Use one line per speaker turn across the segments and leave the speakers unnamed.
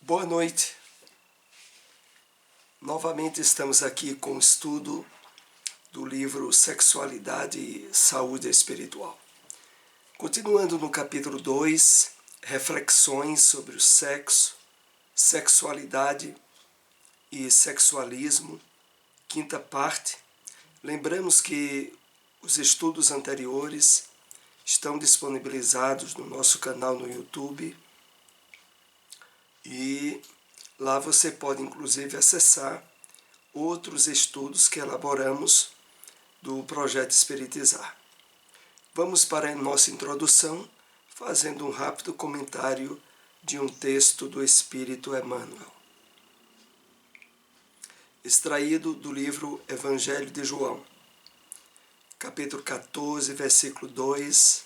Boa noite. Novamente estamos aqui com o estudo do livro Sexualidade e Saúde Espiritual. Continuando no capítulo 2, reflexões sobre o sexo, sexualidade e sexualismo, quinta parte. Lembramos que os estudos anteriores estão disponibilizados no nosso canal no YouTube e lá você pode inclusive acessar outros estudos que elaboramos do Projeto Espiritizar. Vamos para a nossa introdução, fazendo um rápido comentário de um texto do Espírito Emmanuel, extraído do livro Evangelho de João, capítulo 14, versículo 2,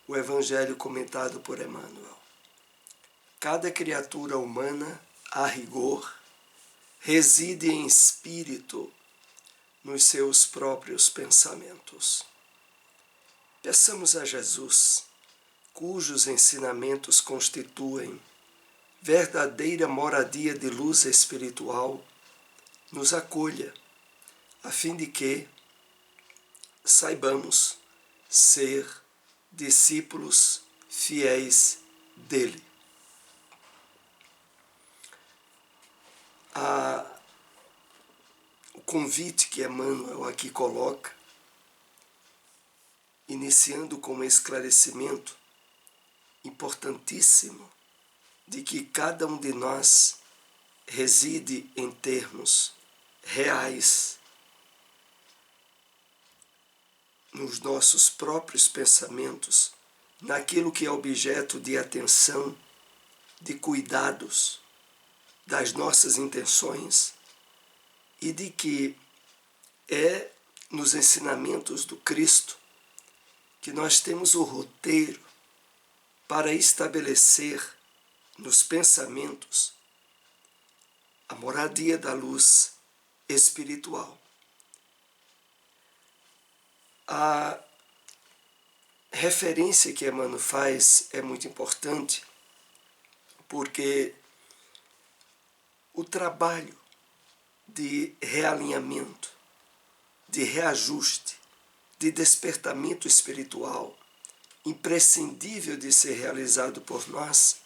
o Evangelho comentado por Emmanuel. Cada criatura humana, a rigor, reside em espírito nos seus próprios pensamentos. Peçamos a Jesus, cujos ensinamentos constituem verdadeira moradia de luz espiritual, nos acolha, a fim de que saibamos ser discípulos fiéis dele. O convite que Emmanuel aqui coloca, iniciando com um esclarecimento importantíssimo de que cada um de nós reside em termos reais nos nossos próprios pensamentos, naquilo que é objeto de atenção, de cuidados das nossas intenções, e de que é nos ensinamentos do Cristo que nós temos o roteiro para estabelecer nos pensamentos a moradia da luz espiritual. A referência que Emmanuel faz é muito importante, porque o trabalho de realinhamento, de reajuste, de despertamento espiritual, imprescindível de ser realizado por nós,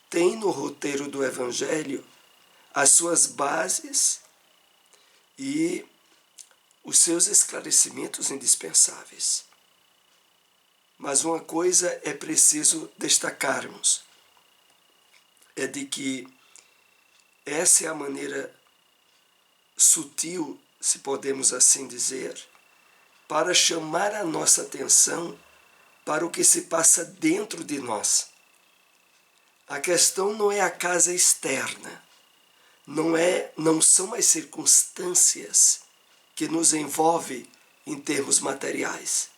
tem no roteiro do Evangelho as suas bases e os seus esclarecimentos indispensáveis. Mas uma coisa é preciso destacarmos, é de que essa é a maneira sutil, se podemos assim dizer, para chamar a nossa atenção para o que se passa dentro de nós. A questão não é a casa externa, não são as circunstâncias que nos envolvem em termos materiais.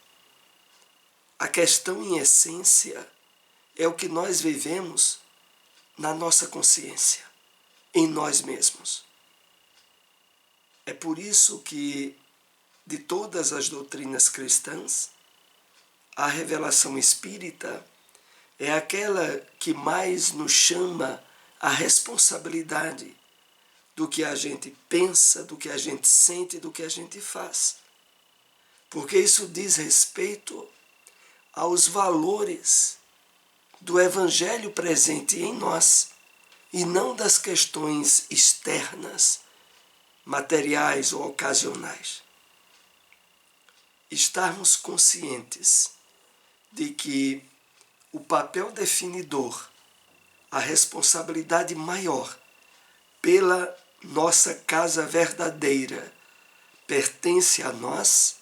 A questão, em essência, é o que nós vivemos na nossa consciência, em nós mesmos. É por isso que, de todas as doutrinas cristãs, a revelação espírita é aquela que mais nos chama à responsabilidade do que a gente pensa, do que a gente sente, do que a gente faz. Porque isso diz respeito aos valores do Evangelho presente em nós e não das questões externas, materiais ou ocasionais. Estarmos conscientes de que o papel definidor, a responsabilidade maior pela nossa casa verdadeira pertence a nós,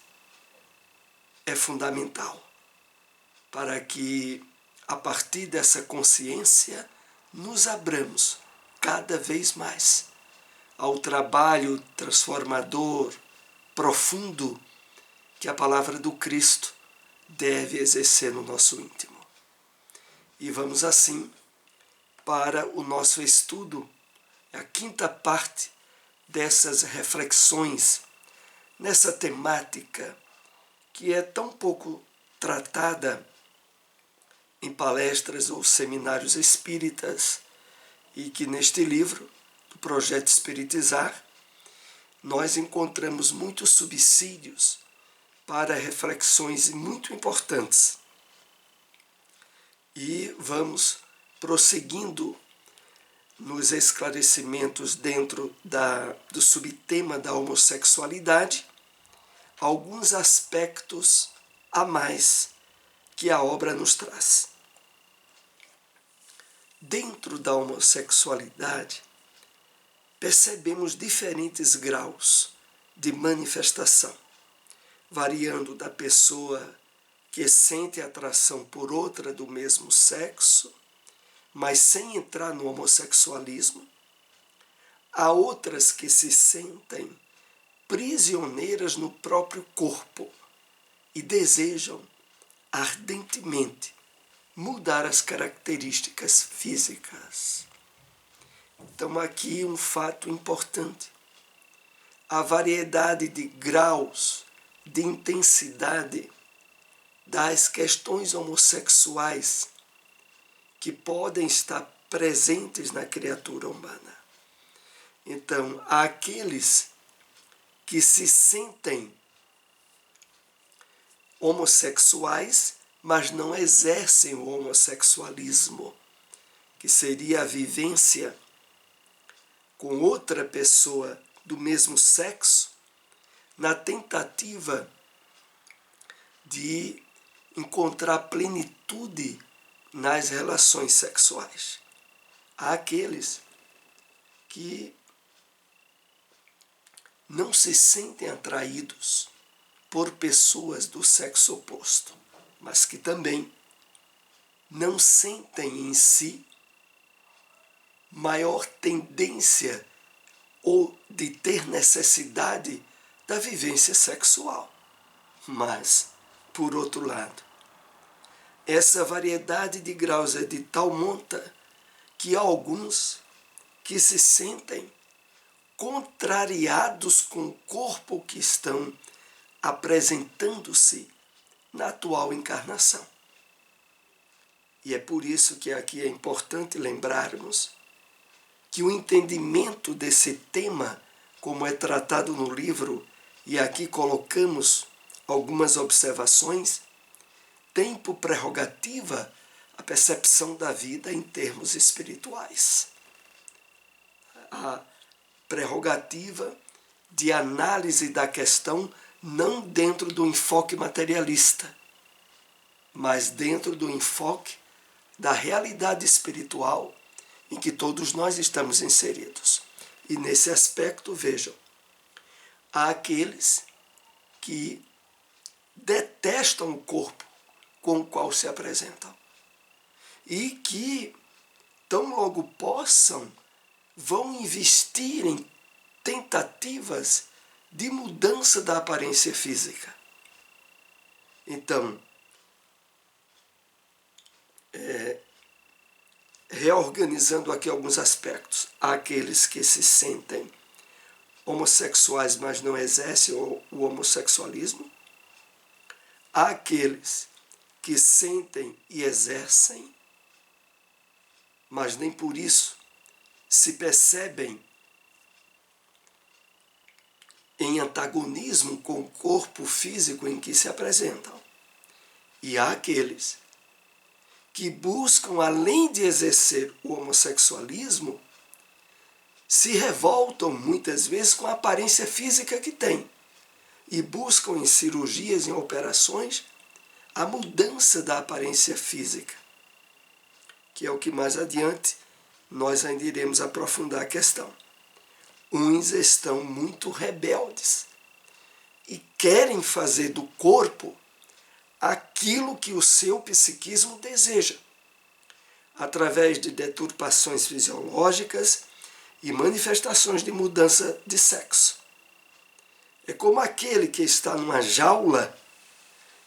é fundamental para que, a partir dessa consciência, nos abramos cada vez mais ao trabalho transformador, profundo, que a palavra do Cristo deve exercer no nosso íntimo. E vamos assim para o nosso estudo, a quinta parte dessas reflexões nessa temática que é tão pouco tratada em palestras ou seminários espíritas E que neste livro, do Projeto Espiritizar, nós encontramos muitos subsídios para reflexões muito importantes. E vamos prosseguindo nos esclarecimentos dentro do subtema da homossexualidade, alguns aspectos a mais que a obra nos traz. Dentro da homossexualidade, percebemos diferentes graus de manifestação, variando da pessoa que sente atração por outra do mesmo sexo, mas sem entrar no homossexualismo, a outras que se sentem prisioneiras no próprio corpo e desejam ardentemente mudar as características físicas. Então, aqui um fato importante: a variedade de graus de intensidade das questões homossexuais que podem estar presentes na criatura humana. Então, há aqueles que se sentem homossexuais, mas não exercem o homossexualismo, que seria a vivência com outra pessoa do mesmo sexo, na tentativa de encontrar plenitude nas relações sexuais. Há aqueles que não se sentem atraídos por pessoas do sexo oposto, mas que também não sentem em si maior tendência ou de ter necessidade da vivência sexual. Mas, por outro lado, essa variedade de graus é de tal monta que há alguns que se sentem contrariados com o corpo que estão apresentando-se na atual encarnação. E é por isso que aqui é importante lembrarmos que o entendimento desse tema, como é tratado no livro, e aqui colocamos algumas observações, tem por prerrogativa a percepção da vida em termos espirituais. A prerrogativa de análise da questão não dentro do enfoque materialista, mas dentro do enfoque da realidade espiritual em que todos nós estamos inseridos. E nesse aspecto, vejam, há aqueles que detestam o corpo com o qual se apresentam e que, tão logo possam, vão investir em tentativas de mudança da aparência física. Então, reorganizando aqui alguns aspectos, há aqueles que se sentem homossexuais, mas não exercem o homossexualismo. Há aqueles que sentem e exercem, mas nem por isso se percebem em antagonismo com o corpo físico em que se apresentam. E há aqueles que buscam, além de exercer o homossexualismo, se revoltam muitas vezes com a aparência física que têm e buscam em cirurgias, em operações, a mudança da aparência física, que é o que mais adiante nós ainda iremos aprofundar a questão. Uns estão muito rebeldes e querem fazer do corpo aquilo que o seu psiquismo deseja, através de deturpações fisiológicas e manifestações de mudança de sexo. É como aquele que está numa jaula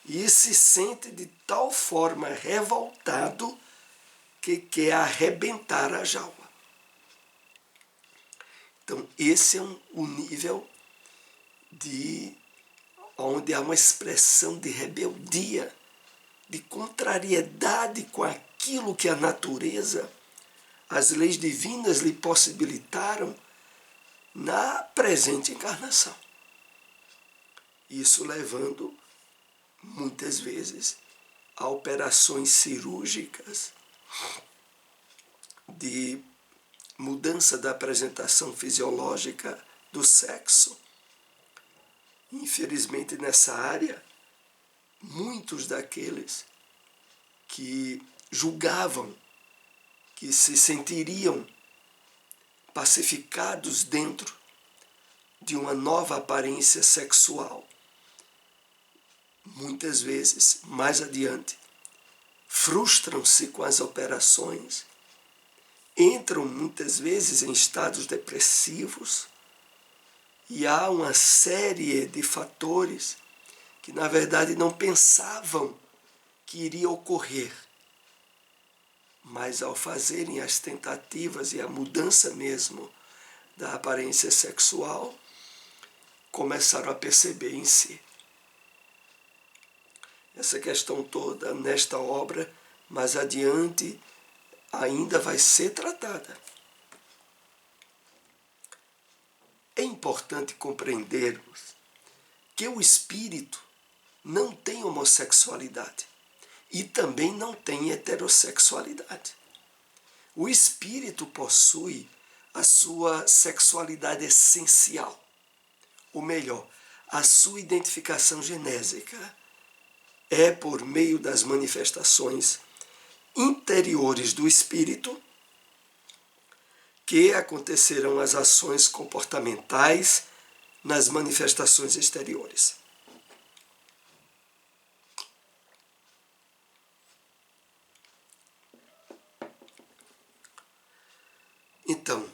e se sente de tal forma revoltado que quer arrebentar a jaula. Então, esse é o nível onde há uma expressão de rebeldia, de contrariedade com aquilo que a natureza as leis divinas lhe possibilitaram na presente encarnação. Isso levando, muitas vezes, a operações cirúrgicas de mudança da apresentação fisiológica do sexo. Infelizmente, nessa área, muitos daqueles que julgavam que se sentiriam pacificados dentro de uma nova aparência sexual, muitas vezes, mais adiante, frustram-se com as operações, entram muitas vezes em estados depressivos, e há uma série de fatores que, na verdade, não pensavam que iria ocorrer. Mas, ao fazerem as tentativas e a mudança mesmo da aparência sexual, começaram a perceber em si. Essa questão toda, nesta obra, mais adiante, ainda vai ser tratada. É importante compreendermos que o espírito não tem homossexualidade e também não tem heterossexualidade. O espírito possui a sua sexualidade essencial, ou melhor, a sua identificação genésica é por meio das manifestações interiores do espírito que acontecerão as ações comportamentais nas manifestações exteriores. Então,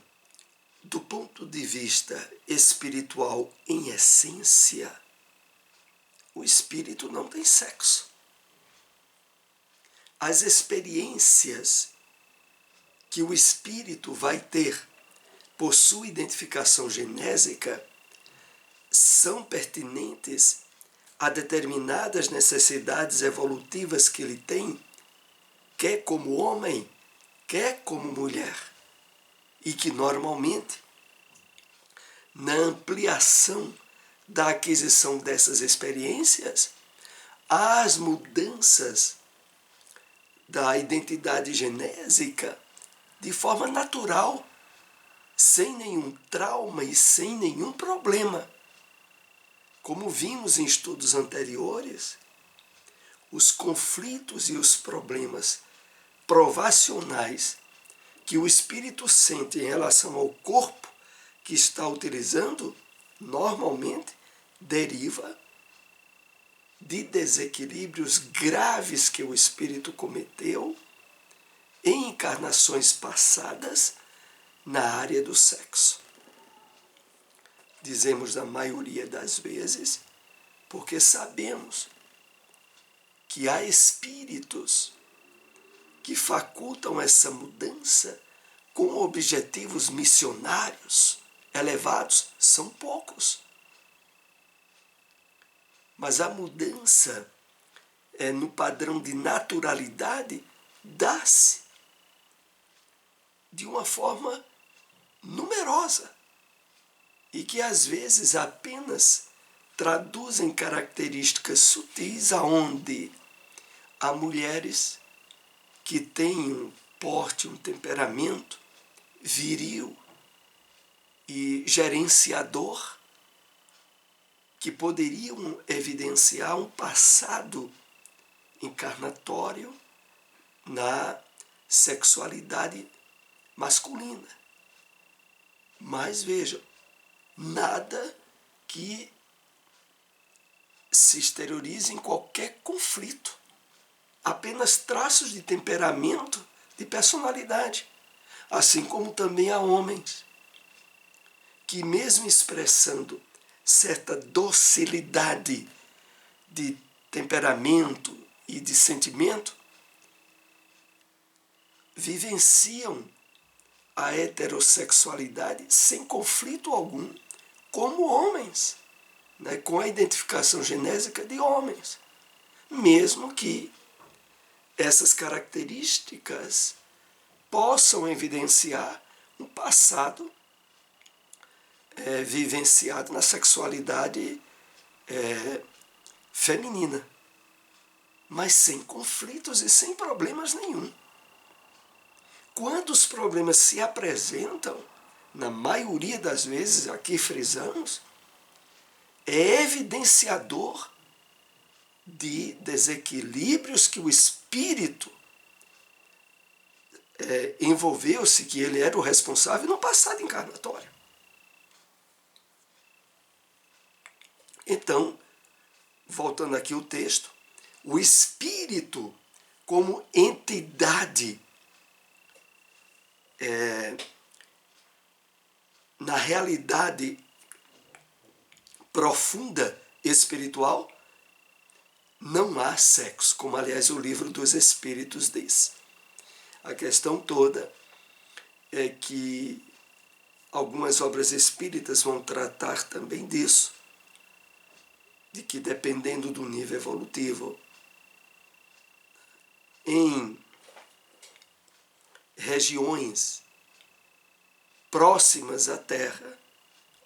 do ponto de vista espiritual em essência, o espírito não tem sexo. As experiências que o espírito vai ter por sua identificação genésica são pertinentes a determinadas necessidades evolutivas que ele tem, quer como homem, quer como mulher, e que normalmente, na ampliação da aquisição dessas experiências, as mudanças da identidade genésica de forma natural, sem nenhum trauma e sem nenhum problema. Como vimos em estudos anteriores, os conflitos e os problemas provacionais que o espírito sente em relação ao corpo que está utilizando, normalmente deriva de desequilíbrios graves que o espírito cometeu em encarnações passadas na área do sexo. Dizemos na maioria das vezes, porque sabemos que há espíritos que facultam essa mudança com objetivos missionários elevados, são poucos. Mas a mudança no padrão de naturalidade dá-se de uma forma numerosa e que às vezes apenas traduzem características sutis aonde há mulheres que têm um porte, um temperamento viril e gerenciador que poderiam evidenciar um passado encarnatório na sexualidade masculina. Mas vejam, nada que se exteriorize em qualquer conflito. Apenas traços de temperamento, de personalidade. Assim como também há homens que, mesmo expressando certa docilidade de temperamento e de sentimento, vivenciam a heterossexualidade sem conflito algum, como homens, né, com a identificação genésica de homens, mesmo que essas características possam evidenciar um passado vivenciado na sexualidade feminina, mas sem conflitos e sem problemas nenhum. Quando os problemas se apresentam, na maioria das vezes, aqui frisamos, é evidenciador de desequilíbrios que o espírito envolveu-se, que ele era o responsável no passado encarnatório. Então, voltando aqui ao texto, o espírito como entidade na realidade profunda espiritual, não há sexo, como aliás o livro dos Espíritos diz. A questão toda é que algumas obras espíritas vão tratar também disso, de que dependendo do nível evolutivo, em regiões próximas à Terra,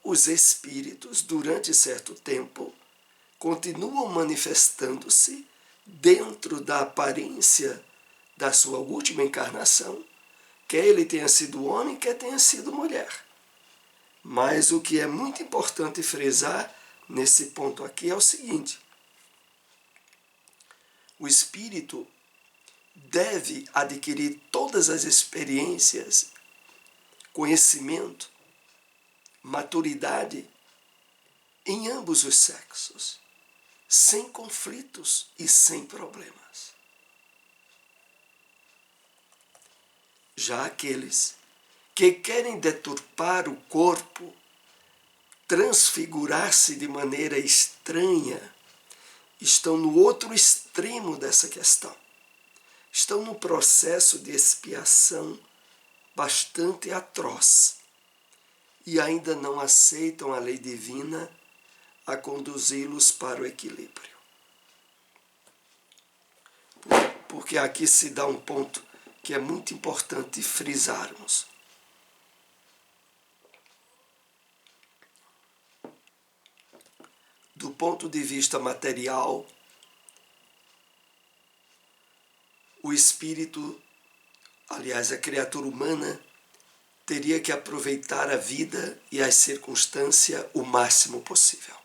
os espíritos, durante certo tempo, continuam manifestando-se dentro da aparência da sua última encarnação, quer ele tenha sido homem, quer tenha sido mulher. Mas o que é muito importante frisar nesse ponto aqui é o seguinte: o espírito deve adquirir todas as experiências, conhecimento, maturidade em ambos os sexos, sem conflitos e sem problemas. Já aqueles que querem deturpar o corpo, transfigurar-se de maneira estranha, estão no outro extremo dessa questão. Estão num processo de expiação bastante atroz e ainda não aceitam a lei divina a conduzi-los para o equilíbrio. Porque aqui se dá um ponto que é muito importante frisarmos. Do ponto de vista material, o espírito, aliás, a criatura humana, teria que aproveitar a vida e as circunstâncias o máximo possível,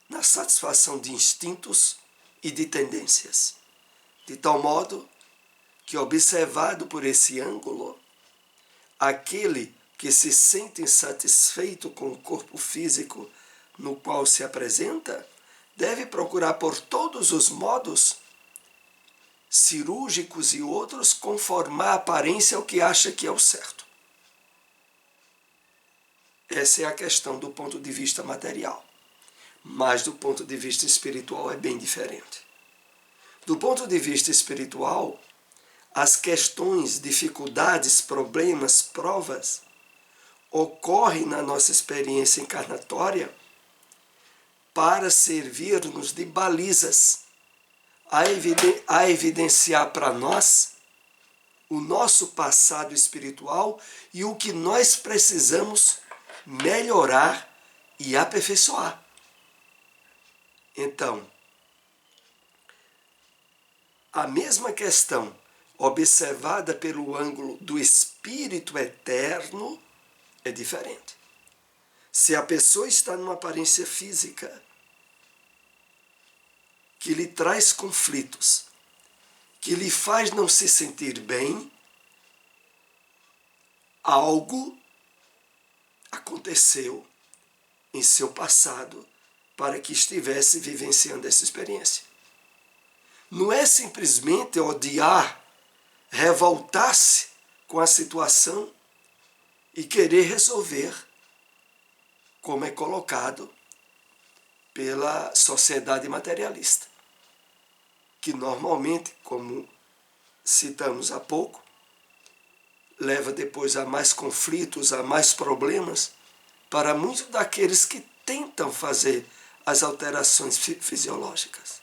na satisfação de instintos e de tendências, de tal modo que, observado por esse ângulo, aquele que se sente insatisfeito com o corpo físico no qual se apresenta, deve procurar por todos os modos, cirúrgicos e outros, conformar a aparência ao que acha que é o certo. Essa é a questão do ponto de vista material. Mas do ponto de vista espiritual é bem diferente. Do ponto de vista espiritual, as questões, dificuldades, problemas, provas ocorrem na nossa experiência encarnatória para servir-nos de balizas a evidenciar para nós o nosso passado espiritual e o que nós precisamos melhorar e aperfeiçoar. Então, a mesma questão observada pelo ângulo do espírito eterno é diferente. Se a pessoa está numa aparência física que lhe traz conflitos, que lhe faz não se sentir bem, algo aconteceu em seu passado para que estivesse vivenciando essa experiência. Não é simplesmente odiar, revoltar-se com a situação e querer resolver, como é colocado pela sociedade materialista, que normalmente, como citamos há pouco, leva depois a mais conflitos, a mais problemas para muitos daqueles que tentam fazer as alterações fisiológicas.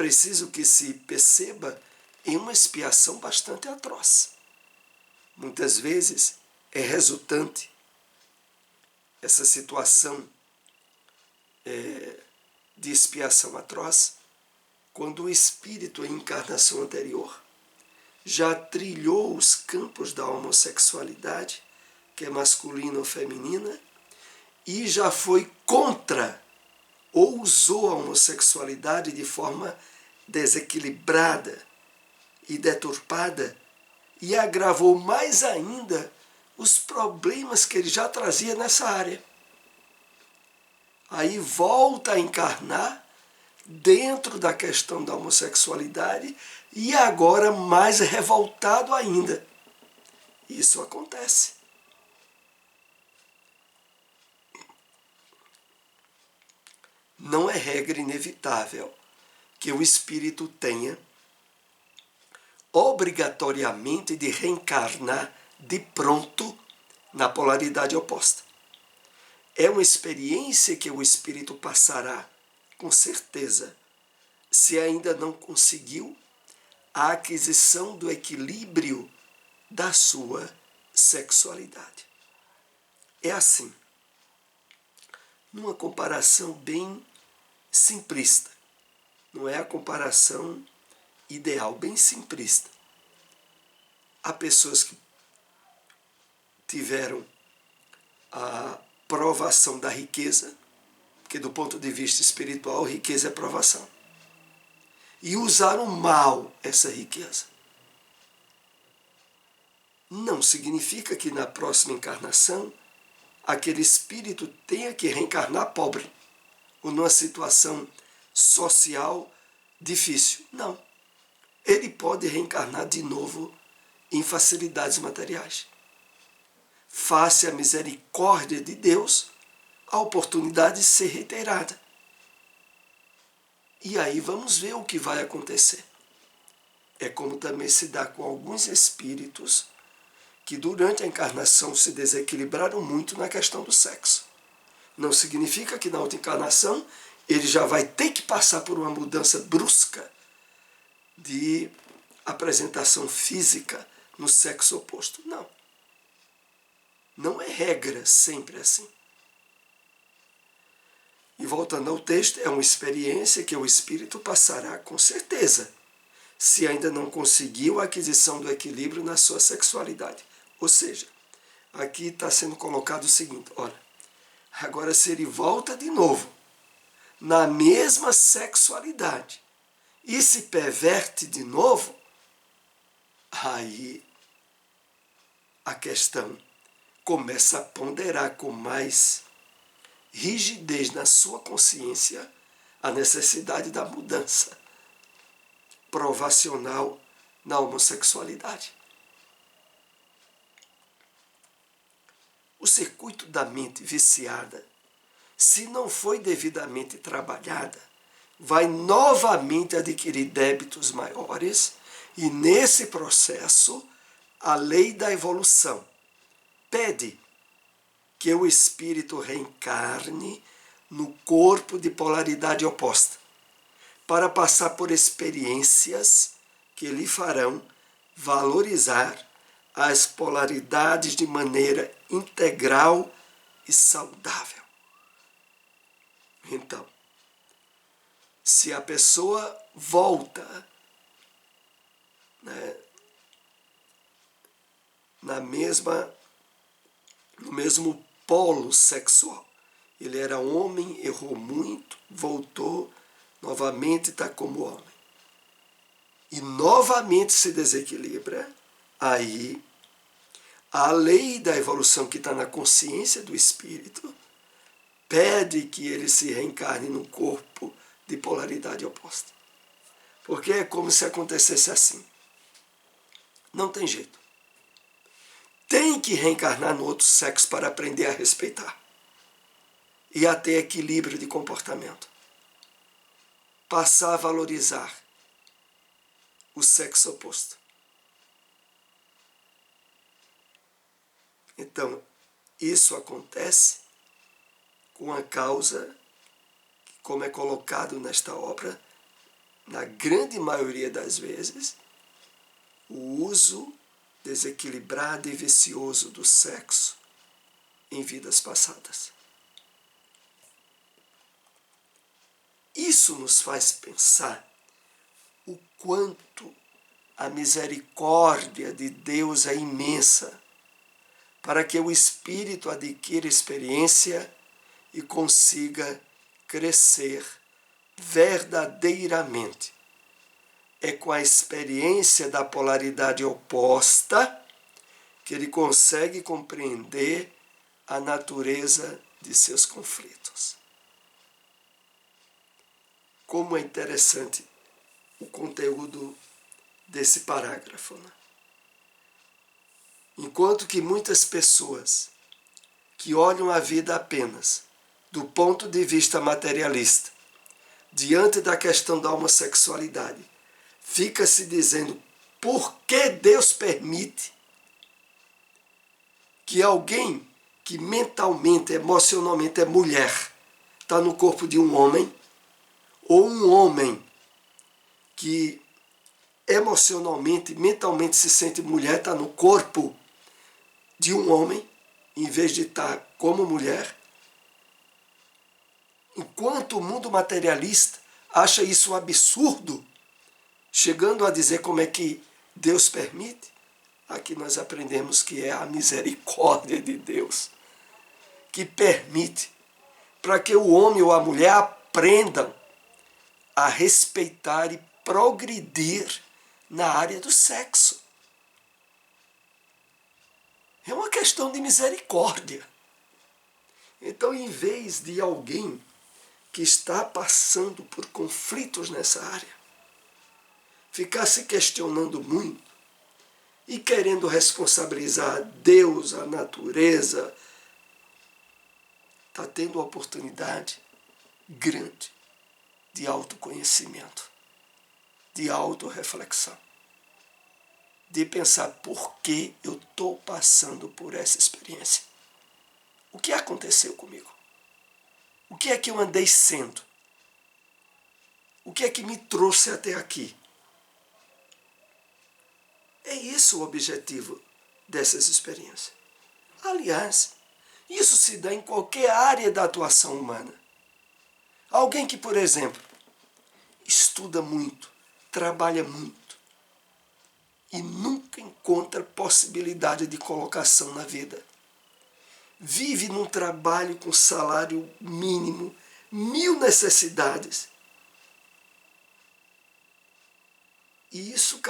preciso que se perceba em uma expiação bastante atroz. Muitas vezes é resultante essa situação de expiação atroz quando o espírito em encarnação anterior já trilhou os campos da homossexualidade, que é masculina ou feminina, e já foi contra ou usou a homossexualidade de forma desequilibrada e deturpada e agravou mais ainda os problemas que ele já trazia nessa área. Aí volta a encarnar dentro da questão da homossexualidade e agora mais revoltado ainda. Isso acontece. Não é regra inevitável que o espírito tenha obrigatoriamente de reencarnar de pronto na polaridade oposta. É uma experiência que o espírito passará, com certeza, se ainda não conseguiu a aquisição do equilíbrio da sua sexualidade. É assim, numa comparação bem simplista, não é a comparação ideal, bem simplista. Há pessoas que tiveram a provação da riqueza, porque do ponto de vista espiritual, riqueza é provação, e usaram mal essa riqueza. Não significa que na próxima encarnação aquele espírito tenha que reencarnar pobre ou numa situação social difícil. Não. Ele pode reencarnar de novo em facilidades materiais. Face à misericórdia de Deus, a oportunidade ser reiterada. E aí vamos ver o que vai acontecer. É como também se dá com alguns espíritos que durante a encarnação se desequilibraram muito na questão do sexo. Não significa que na outra encarnação ele já vai ter que passar por uma mudança brusca de apresentação física no sexo oposto. Não. Não é regra sempre assim. E voltando ao texto, é uma experiência que o espírito passará com certeza, se ainda não conseguiu a aquisição do equilíbrio na sua sexualidade. Ou seja, aqui está sendo colocado o seguinte, olha, agora se ele volta de novo na mesma sexualidade e se perverte de novo, aí a questão começa a ponderar com mais rigidez na sua consciência a necessidade da mudança provacional na homossexualidade. O circuito da mente viciada, se não foi devidamente trabalhada, vai novamente adquirir débitos maiores e, nesse processo, a lei da evolução pede que o espírito reencarne no corpo de polaridade oposta, para passar por experiências que lhe farão valorizar as polaridades de maneira integral e saudável. Então, se a pessoa volta, né, no mesmo polo sexual, ele era homem, errou muito, voltou, novamente está como homem, e novamente se desequilibra, aí a lei da evolução que está na consciência do espírito pede que ele se reencarne num corpo de polaridade oposta. Porque é como se acontecesse assim. Não tem jeito. Tem que reencarnar no outro sexo para aprender a respeitar e a ter equilíbrio de comportamento. Passar a valorizar o sexo oposto. Então, isso acontece com a causa, como é colocado nesta obra, na grande maioria das vezes, o uso desequilibrado e vicioso do sexo em vidas passadas. Isso nos faz pensar o quanto a misericórdia de Deus é imensa para que o espírito adquira experiência e consiga crescer verdadeiramente. É com a experiência da polaridade oposta que ele consegue compreender a natureza de seus conflitos. Como é interessante o conteúdo desse parágrafo, né? Enquanto que muitas pessoas que olham a vida apenas do ponto de vista materialista, diante da questão da homossexualidade, fica se dizendo por que Deus permite que alguém que mentalmente, emocionalmente é mulher, está no corpo de um homem, ou um homem que emocionalmente, mentalmente se sente mulher, está no corpo de um homem, em vez de estar como mulher. Enquanto o mundo materialista acha isso um absurdo, chegando a dizer como é que Deus permite, aqui nós aprendemos que é a misericórdia de Deus que permite para que o homem ou a mulher aprendam a respeitar e progredir na área do sexo. É uma questão de misericórdia. Então, em vez de alguém que está passando por conflitos nessa área ficar se questionando muito e querendo responsabilizar Deus, a natureza, está tendo uma oportunidade grande de autoconhecimento, de autorreflexão, de pensar por que eu estou passando por essa experiência. O que aconteceu comigo? O que é que eu andei sendo? O que é que me trouxe até aqui? É esse o objetivo dessas experiências. Aliás, isso se dá em qualquer área da atuação humana. Alguém que, por exemplo, estuda muito, trabalha muito e nunca encontra possibilidade de colocação na vida. Vive num trabalho com salário mínimo, 1000 necessidades. E isso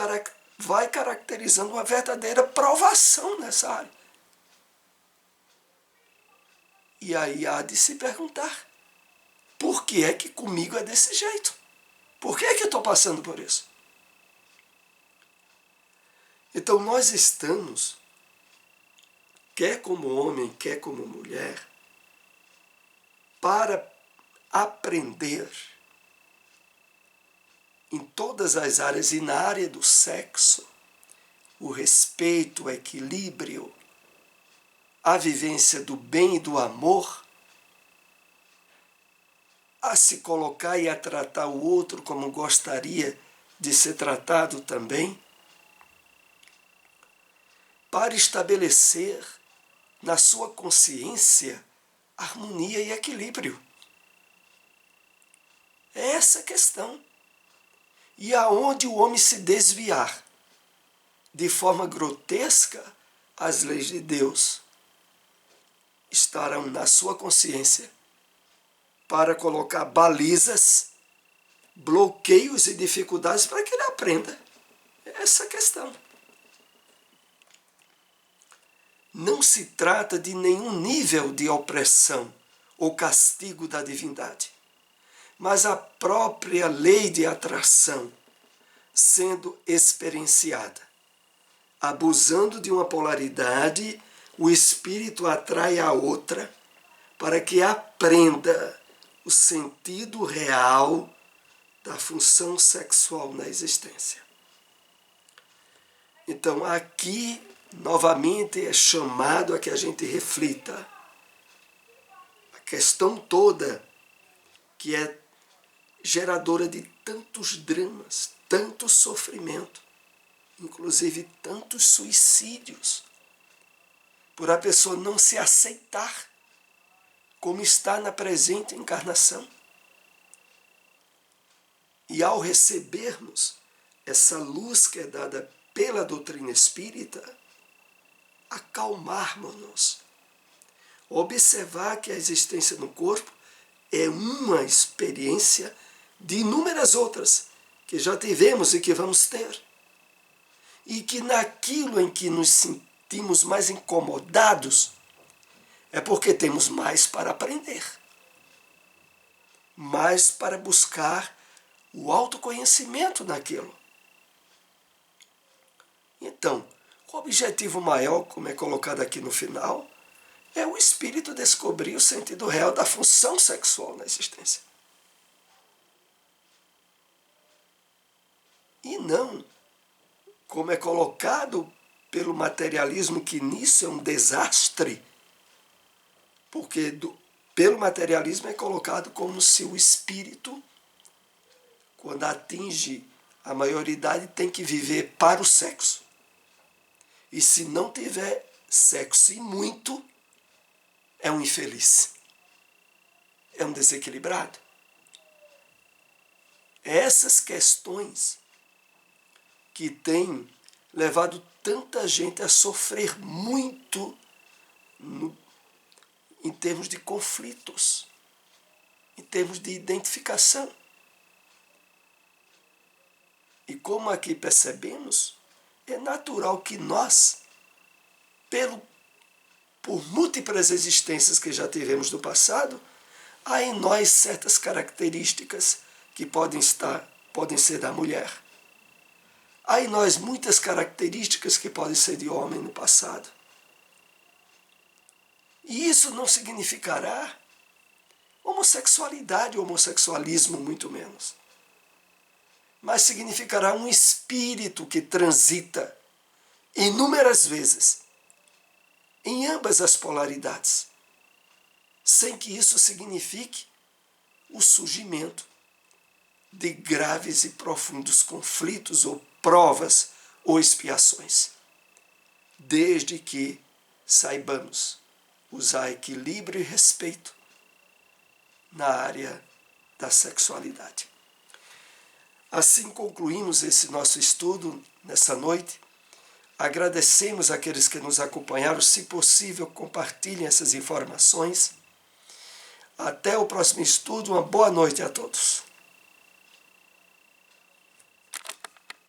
vai caracterizando uma verdadeira provação nessa área. E aí há de se perguntar, por que é que comigo é desse jeito? Por que é que eu estou passando por isso? Então nós estamos, quer como homem, quer como mulher, para aprender em todas as áreas e na área do sexo, o respeito, o equilíbrio, a vivência do bem e do amor, a se colocar e a tratar o outro como gostaria de ser tratado também, para estabelecer na sua consciência harmonia e equilíbrio. É essa a questão. E aonde o homem se desviar de forma grotesca, as leis de Deus estarão na sua consciência para colocar balizas, bloqueios e dificuldades para que ele aprenda. É essa a questão. Não se trata de nenhum nível de opressão ou castigo da divindade, mas a própria lei de atração sendo experienciada. Abusando de uma polaridade, o espírito atrai a outra para que aprenda o sentido real da função sexual na existência. Então, aqui, novamente, é chamado a que a gente reflita. A questão toda que é geradora de tantos dramas, tanto sofrimento, inclusive tantos suicídios, por a pessoa não se aceitar como está na presente encarnação. E ao recebermos essa luz que é dada pela doutrina espírita, acalmarmos-nos, observar que a existência no corpo é uma experiência de inúmeras outras que já tivemos e que vamos ter. E que naquilo em que nos sentimos mais incomodados é porque temos mais para aprender, mais para buscar o autoconhecimento naquilo. Então, o objetivo maior, como é colocado aqui no final, é o espírito descobrir o sentido real da função sexual na existência. E não, como é colocado pelo materialismo, que nisso é um desastre, porque pelo materialismo é colocado como se o espírito, quando atinge a maioridade, tem que viver para o sexo. E se não tiver sexo e muito, é um infeliz. É um desequilibrado. Essas questões que têm levado tanta gente a sofrer muito em termos de conflitos, em termos de identificação. E como aqui percebemos, é natural que nós, por múltiplas existências que já tivemos no passado, há em nós certas características que podem ser da mulher. Há em nós muitas características que podem ser de homem no passado. E isso não significará homossexualidade ou homossexualismo, muito menos. Mas significará um espírito que transita inúmeras vezes em ambas as polaridades, sem que isso signifique o surgimento de graves e profundos conflitos ou provas ou expiações, desde que saibamos usar equilíbrio e respeito na área da sexualidade. Assim concluímos esse nosso estudo nessa noite. Agradecemos àqueles que nos acompanharam. Se possível, compartilhem essas informações. Até o próximo estudo. Uma boa noite a todos.